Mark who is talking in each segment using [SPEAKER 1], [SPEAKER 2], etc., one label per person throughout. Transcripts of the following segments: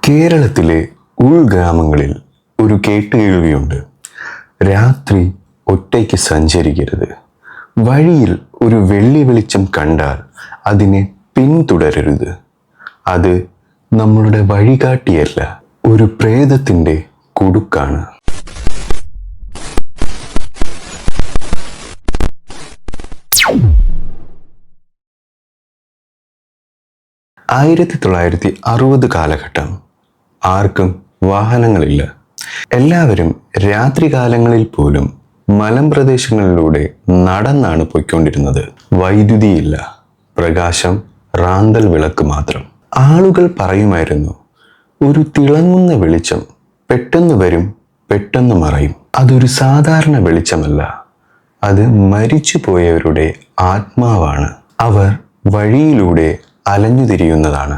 [SPEAKER 1] കേരളത്തിലെ ഉൾഗ്രാമങ്ങളിൽ ഒരു കേട്ടുകേൾവിയുണ്ട്. രാത്രി ഒറ്റയ്ക്ക് സഞ്ചരിക്കരുത്. വഴിയിൽ ഒരു വെള്ളി വെളിച്ചം കണ്ടാൽ അതിനെ പിന്തുടരരുത്. അത് നമ്മളുടെ വഴികാട്ടിയല്ല, ഒരു പ്രേതത്തിൻ്റെ കുടുക്കാണ്. 1960 കാലഘട്ടം. ആർക്കും വാഹനങ്ങളില്ല. എല്ലാവരും രാത്രികാലങ്ങളിൽ പോലും മലമ്പ്രദേശങ്ങളിലൂടെ നടന്നാണ് പോയിക്കൊണ്ടിരുന്നത്. വൈദ്യുതിയില്ല, പ്രകാശം റാന്തൽ വിളക്ക് മാത്രം. ആളുകൾ പറയുമായിരുന്നു, ഒരു തിളങ്ങുന്ന വെളിച്ചം പെട്ടെന്ന് വരും, പെട്ടെന്ന് മറയും. അതൊരു സാധാരണ വെളിച്ചമല്ല, അത് മരിച്ചു പോയവരുടെ ആത്മാവാണ്. അവർ വഴിയിലൂടെ അലഞ്ഞുതിരിയുന്നതാണ്.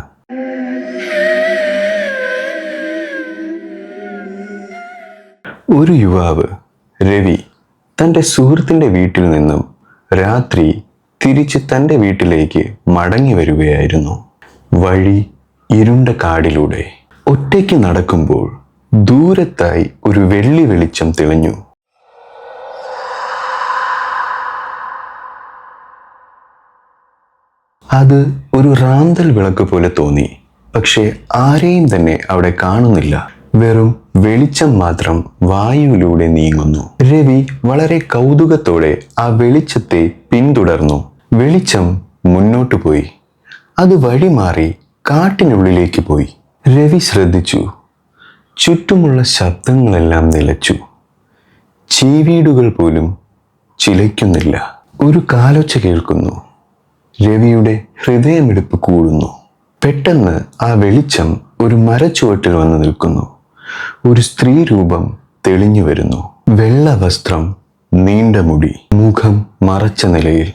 [SPEAKER 1] ഒരു യുവാവ്, രവി, തൻ്റെ സുഹൃത്തിൻ്റെ വീട്ടിൽ നിന്നും രാത്രി തിരിച്ച് തൻ്റെ വീട്ടിലേക്ക് മടങ്ങി വരികയായിരുന്നു. വഴി ഇരുണ്ട കാടിലൂടെ. ഒറ്റയ്ക്ക് നടക്കുമ്പോൾ ദൂരത്തായി ഒരു വെള്ളി വെളിച്ചം തെളിഞ്ഞു. അത് ഒരു റാന്തൽ വിളക്ക് പോലെ തോന്നി. പക്ഷേ ആരെയും തന്നെ അവിടെ കാണുന്നില്ല. വെറും വെളിച്ചം മാത്രം വായുവിലൂടെ നീങ്ങുന്നു. രവി വളരെ കൗതുകത്തോടെ ആ വെളിച്ചത്തെ പിന്തുടർന്നു. വെളിച്ചം മുന്നോട്ടു പോയി. അത് വഴിമാറി കാട്ടിനുള്ളിലേക്ക് പോയി. രവി ശ്രദ്ധിച്ചു. ചുറ്റുമുള്ള ശബ്ദങ്ങളെല്ലാം നിലച്ചു. ചീവീടുകൾ പോലും ചിലയ്ക്കുന്നില്ല. ഒരു കാലൊച്ച കേൾക്കുന്നു. രവിയുടെ ഹൃദയമിടിപ്പ് കൂടുന്നു. പെട്ടെന്ന് ആ വെളിച്ചം ഒരു മരച്ചുവട്ടിൽ വന്ന് നിൽക്കുന്നു. ഒരു സ്ത്രീ രൂപം തെളിഞ്ഞു വരുന്നു. വെള്ള വസ്ത്രം, നീണ്ട മുടി, മുഖം മറച്ച നിലയിൽ,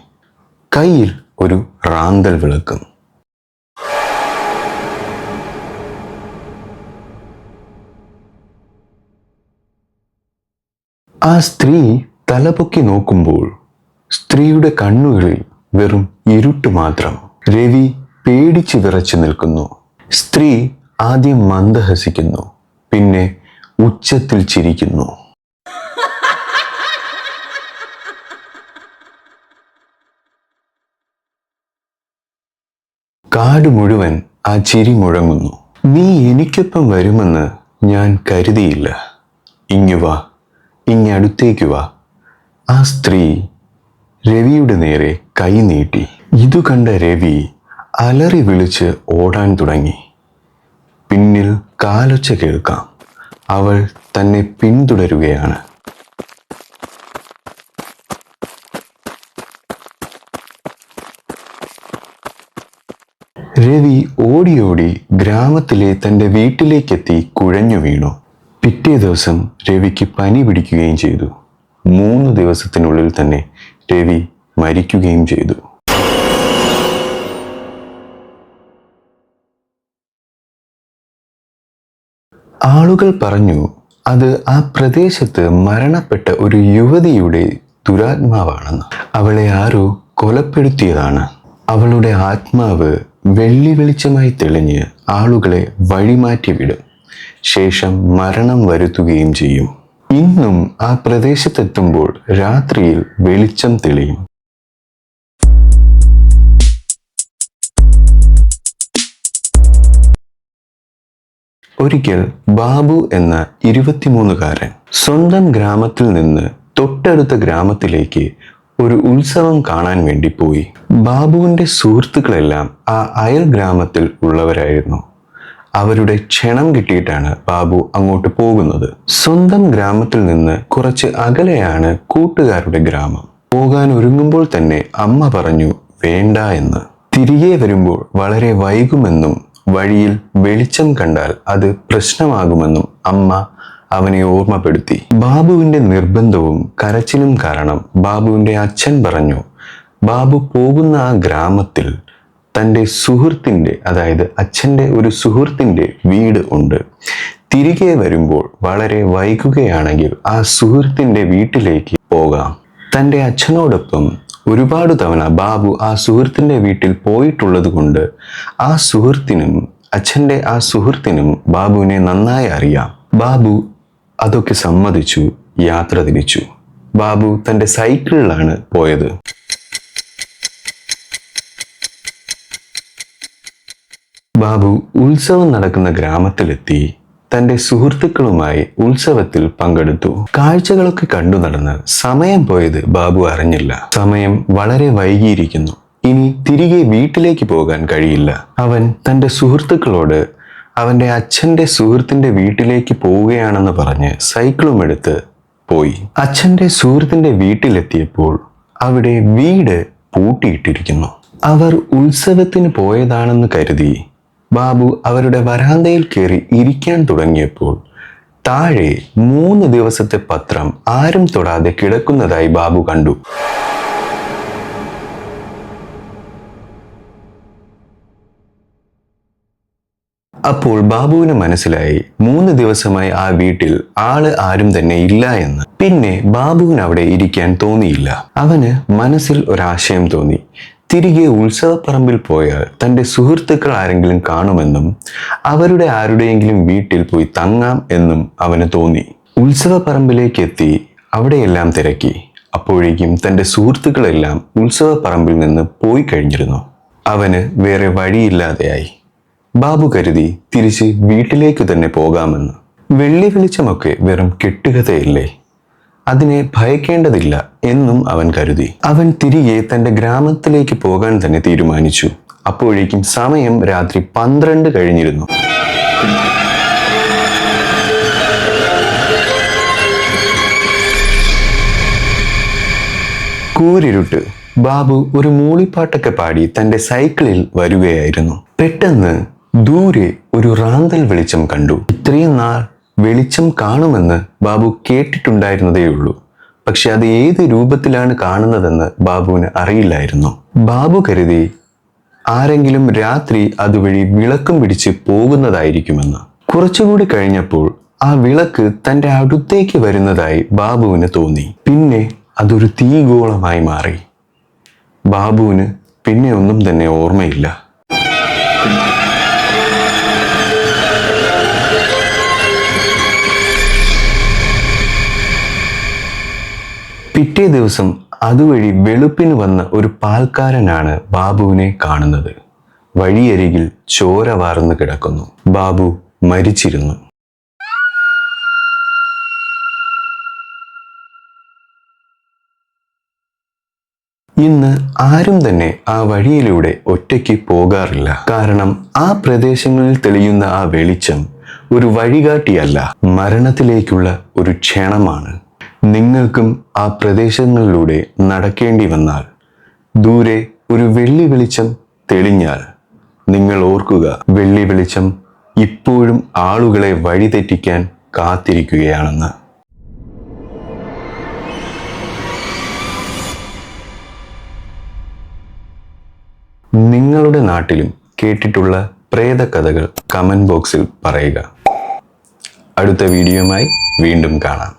[SPEAKER 1] കയ്യിൽ ഒരു റാന്തൽ വിളക്കും. ആ സ്ത്രീ തലപൊക്കി നോക്കുമ്പോൾ സ്ത്രീയുടെ കണ്ണുകളിൽ വെറും ഇരുട്ട് മാത്രം. രവി പേടിച്ച് വിറച്ചു നിൽക്കുന്നു. സ്ത്രീ ആദ്യം മന്ദഹസിക്കുന്നു, പിന്നെ ഉച്ചത്തിൽ ചിരിക്കുന്നു. കാട് മുഴുവൻ ആ ചിരി മുഴങ്ങുന്നു. നീ എനിക്കൊപ്പം വരുമെന്ന് ഞാൻ കരുതിയില്ല. ഇങ്ങു വാ, ഇങ്ങടുത്തേക്ക് വാ. ആ സ്ത്രീ രവിയുടെ നേരെ കൈ നീട്ടി. ഇതു കണ്ട രവി അലറി വിളിച്ച് ഓടാൻ തുടങ്ങി. പിന്നിൽ കാലൊച്ച കേൾക്കാം. അവൾ തന്നെ പിന്തുടരുകയാണ്. രവി ഓടി ഗ്രാമത്തിലെ തൻ്റെ വീട്ടിലേക്കെത്തി കുഴഞ്ഞു വീണു. പിറ്റേ ദിവസം രവിക്ക് പനി പിടിക്കുകയും ചെയ്തു. 3 ദിവസത്തിനുള്ളിൽ തന്നെ രവി മരിക്കുകയും ചെയ്തു. ആളുകൾ പറഞ്ഞു, അത് ആ പ്രദേശത്ത് മരണപ്പെട്ട ഒരു യുവതിയുടെ ദുരാത്മാവാണെന്ന്. അവളെ ആരോ കൊലപ്പെടുത്തിയതാണ്. അവളുടെ ആത്മാവ് വെള്ളി വെളിച്ചമായി തെളിഞ്ഞ് ആളുകളെ വഴിമാറ്റി വിടും. ശേഷം മരണം വരുത്തുകയും ചെയ്യും. ഇന്നും ആ പ്രദേശത്തെത്തുമ്പോൾ രാത്രിയിൽ വെളിച്ചം തെളിയും. ഒരിക്കൽ ബാബു എന്ന 23കാരൻ സ്വന്തം ഗ്രാമത്തിൽ നിന്ന് തൊട്ടടുത്ത ഗ്രാമത്തിലേക്ക് ഒരു ഉത്സവം കാണാൻ വേണ്ടി പോയി. ബാബുവിൻ്റെ സുഹൃത്തുക്കളെല്ലാം ആ അയൽ ഗ്രാമത്തിൽ ഉള്ളവരായിരുന്നു. അവരുടെ ക്ഷണം കിട്ടിയിട്ടാണ് ബാബു അങ്ങോട്ട് പോകുന്നത്. സ്വന്തം ഗ്രാമത്തിൽ നിന്ന് കുറച്ച് അകലെയാണ് കൂട്ടുകാരുടെ ഗ്രാമം. പോകാൻ ഒരുങ്ങുമ്പോൾ തന്നെ അമ്മ പറഞ്ഞു വേണ്ട എന്ന്. തിരികെ വരുമ്പോൾ വളരെ വൈകുമെന്നും വഴിയിൽ വെളിച്ചം കണ്ടാൽ അത് പ്രശ്നമാകുമെന്നും അമ്മ അവനെ ഓർമ്മപ്പെടുത്തി. ബാബുവിൻ്റെ നിർബന്ധവും കരച്ചിലും കാരണം ബാബുവിൻ്റെ അച്ഛൻ പറഞ്ഞു, ബാബു പോകുന്ന ആ ഗ്രാമത്തിൽ തൻ്റെ സുഹൃത്തിൻ്റെ, അതായത് അച്ഛൻ്റെ ഒരു സുഹൃത്തിൻ്റെ വീട് ഉണ്ട്. തിരികെ വരുമ്പോൾ വളരെ വൈകുകയാണെങ്കിൽ ആ സുഹൃത്തിൻ്റെ വീട്ടിലേക്ക് പോകാം. തൻ്റെ അച്ഛനോടൊപ്പം ഒരുപാട് തവണ ബാബു ആ സുഹൃത്തിൻ്റെ വീട്ടിൽ പോയിട്ടുള്ളത് കൊണ്ട് ആ സുഹൃത്തിനും അച്ഛൻ്റെ ആ സുഹൃത്തിനും ബാബുവിനെ നന്നായി അറിയാം. ബാബു അതൊക്കെ സമ്മതിച്ചു യാത്ര തിരിച്ചു. ബാബു തൻ്റെ സൈക്കിളിലാണ് പോയത്. ബാബു ഉത്സവം നടക്കുന്ന ഗ്രാമത്തിലെത്തി തൻ്റെ സുഹൃത്തുക്കളുമായി ഉത്സവത്തിൽ പങ്കെടുത്തു. കാഴ്ചകളൊക്കെ കണ്ടു നടന്ന് സമയം പോയത് ബാബു അറിഞ്ഞില്ല. സമയം വളരെ വൈകിയിരിക്കുന്നു. ഇനി തിരികെ വീട്ടിലേക്ക് പോകാൻ കഴിയില്ല. അവൻ തൻ്റെ സുഹൃത്തുക്കളോട് അവൻ്റെ അച്ഛൻ്റെ സുഹൃത്തിൻ്റെ വീട്ടിലേക്ക് പോവുകയാണെന്ന് പറഞ്ഞ് സൈക്കിളും എടുത്ത് പോയി. അച്ഛൻ്റെ സുഹൃത്തിൻ്റെ വീട്ടിലെത്തിയപ്പോൾ അവിടെ വീട് പൂട്ടിയിട്ടിരിക്കുന്നു. അവർ ഉത്സവത്തിന് പോയതാണെന്ന് കരുതി ബാബു അവരുടെ വരാന്തയിൽ കയറി ഇരിക്കാൻ തുടങ്ങിയപ്പോൾ താഴെ 3 ദിവസത്തെ പത്രം ആരും തൊടാതെ കിടക്കുന്നതായി ബാബു കണ്ടു. അപ്പോൾ ബാബുവിന് മനസ്സിലായി 3 ദിവസമായി ആ വീട്ടിൽ ആരും തന്നെ ഇല്ല എന്ന്. പിന്നെ ബാബുവിന് അവിടെ ഇരിക്കാൻ തോന്നിയില്ല. അവന് മനസ്സിൽ ഒരാശയം തോന്നി. തിരികെ ഉത്സവപ്പറമ്പിൽ പോയാൽ തൻ്റെ സുഹൃത്തുക്കൾ ആരെങ്കിലും കാണുമെന്നും അവരുടെ ആരുടെയെങ്കിലും വീട്ടിൽ പോയി തങ്ങാം എന്നും അവന് തോന്നി. ഉത്സവപ്പറമ്പിലേക്ക് എത്തി അവിടെയെല്ലാം തിരക്കി. അപ്പോഴേക്കും തൻ്റെ സുഹൃത്തുക്കളെല്ലാം ഉത്സവപ്പറമ്പിൽ നിന്ന് പോയി കഴിഞ്ഞിരുന്നു. അവന് വേറെ വഴിയില്ലാതെയായി. ബാബു കരുതി തിരിച്ച് വീട്ടിലേക്ക് തന്നെ പോകാമെന്ന്. വെള്ളി വെളിച്ചമൊക്കെ വെറും കെട്ടുകഥയല്ലേ, അതിനെ ഭയക്കേണ്ടതില്ല എന്നും അവൻ കരുതി. അവൻ തിരികെ തൻ്റെ ഗ്രാമത്തിലേക്ക് പോകാൻ തന്നെ തീരുമാനിച്ചു. അപ്പോഴേക്കും സമയം രാത്രി 12 കഴിഞ്ഞിരുന്നു. കൂരിരുട്ട്. ബാബു ഒരു മൂളിപ്പാട്ടൊക്കെ പാടി തൻ്റെ സൈക്കിളിൽ വരികയായിരുന്നു. പെട്ടെന്ന് ദൂരെ ഒരു റാന്തൽ വെളിച്ചം കണ്ടു. ഇത്രയും നാൾ വെളിച്ചം കാണുമെന്ന് ബാബു കേട്ടിട്ടുണ്ടായിരുന്നതേയുള്ളൂ. പക്ഷെ അത് ഏത് രൂപത്തിലാണ് കാണുന്നതെന്ന് ബാബുവിന് അറിയില്ലായിരുന്നു. ബാബു കരുതി ആരെങ്കിലും രാത്രി അതുവഴി വിളക്കും പിടിച്ച് പോകുന്നതായിരിക്കുമെന്ന്. കുറച്ചുകൂടി കഴിഞ്ഞപ്പോൾ ആ വിളക്ക് തൻ്റെ അടുത്തേക്ക് വരുന്നതായി ബാബുവിന് തോന്നി. പിന്നെ അതൊരു തീഗോളമായി മാറി. ബാബുവിന് പിന്നെ ഒന്നും തന്നെ ഓർമ്മയില്ല. പിറ്റേ ദിവസം അതുവഴി വെളുപ്പിന് വന്ന ഒരു പാൽക്കാരനാണ് ബാബുവിനെ കാണുന്നത്. വഴിയരികിൽ ചോര വാർന്നു കിടക്കുന്നു. ബാബു മരിച്ചിരുന്നു. ഇന്ന് ആരും തന്നെ ആ വഴിയിലൂടെ ഒറ്റയ്ക്ക് പോകാറില്ല. കാരണം ആ പ്രദേശങ്ങളിൽ തെളിയുന്ന ആ വെളിച്ചം ഒരു വഴികാട്ടിയല്ല, മരണത്തിലേക്കുള്ള ഒരു ക്ഷണമാണ്. നിങ്ങൾക്കും ആ പ്രദേശങ്ങളിലൂടെ നടക്കേണ്ടി വന്നാൽ, ദൂരെ ഒരു വെള്ളി വെളിച്ചം തെളിഞ്ഞാൽ നിങ്ങൾ ഓർക്കുക, വെള്ളി വെളിച്ചം ഇപ്പോഴും ആളുകളെ വഴിതെറ്റിക്കാൻ കാത്തിരിക്കുകയാണെന്ന്. നിങ്ങളുടെ നാട്ടിലും കേട്ടിട്ടുള്ള പ്രേതകഥകൾ കമന്റ് ബോക്സിൽ പറയുക. അടുത്ത വീഡിയോയുമായി വീണ്ടും കാണാം.